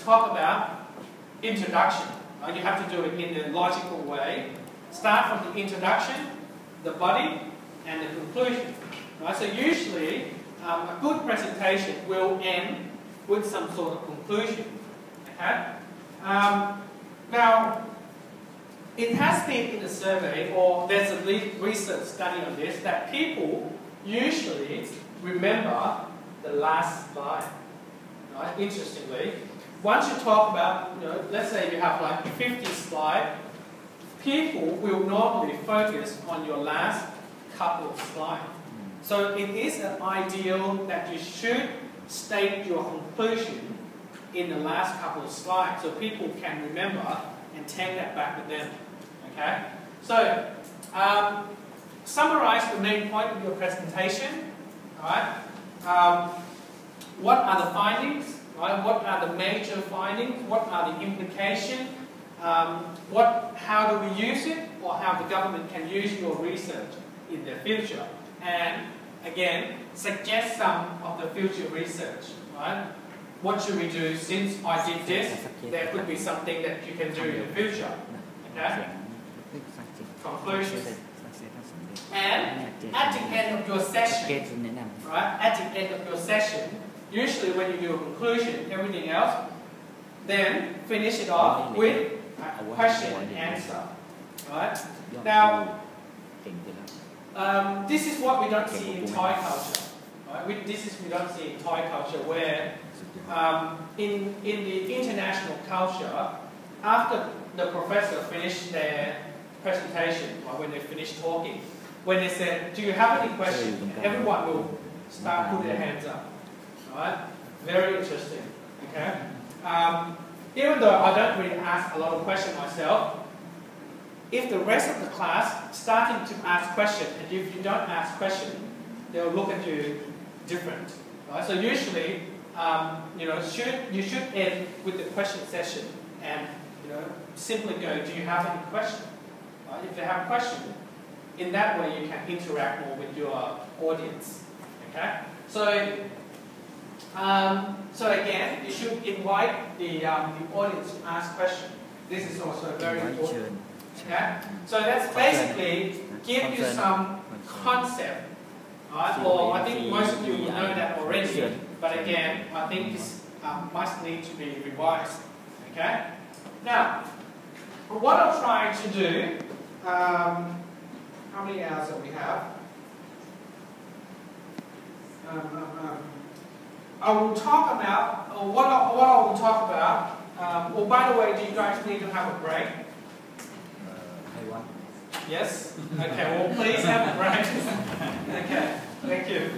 talk about introduction. You have to do it in a logical way. Start from the introduction, the body, and the conclusion. Right? So usually, a good presentation will end with some sort of conclusion. Okay? Now, it has been in a survey, or there's a research study on this, that people usually remember the last slide. Right? Interestingly, once you talk about, let's say you have like 50 slides, people will normally focus on your last couple of slides. So it is an ideal that you should state your conclusion in the last couple of slides so people can remember and take that back with them. Okay? So, summarize the main point of your presentation. Alright? What are the findings? Right? What are the major findings? What are the implications? How do we use it, or how the government can use your research in the future? And again, suggest some of the future research. Right? What should we do since I did this? There could be something that you can do in the future. Okay? Conclusions. And at the end of your session, right? At the end of your session, usually when you do a conclusion, everything else, then finish it off with a question and answer. Right? Now, this is what we don't see in Thai culture. Right? We don't see in Thai culture where in the international culture, after the professor finished their presentation, or when they finished talking, when they said, "Do you have any questions?" everyone will start putting their hands up. Right? Very interesting. Okay. Even though I don't really ask a lot of questions myself, if the rest of the class starting to ask questions, and if you don't ask questions, they'll look at you different. Right? So usually, you should end with the question session and simply go, "Do you have any questions?" Right? If they have questions, in that way you can interact more with your audience. Okay? So again, you should invite the audience to ask questions. This is also very important. Okay? So that's basically give you some concept. Right? Or I think most of you will know that already. But again, I think this must need to be revised. Okay? Now, what I'm trying to do, how many hours do we have? I will talk about, what I will talk about, by the way, do you guys need to have a break? Yes? Okay, well please have a break. Okay, thank you.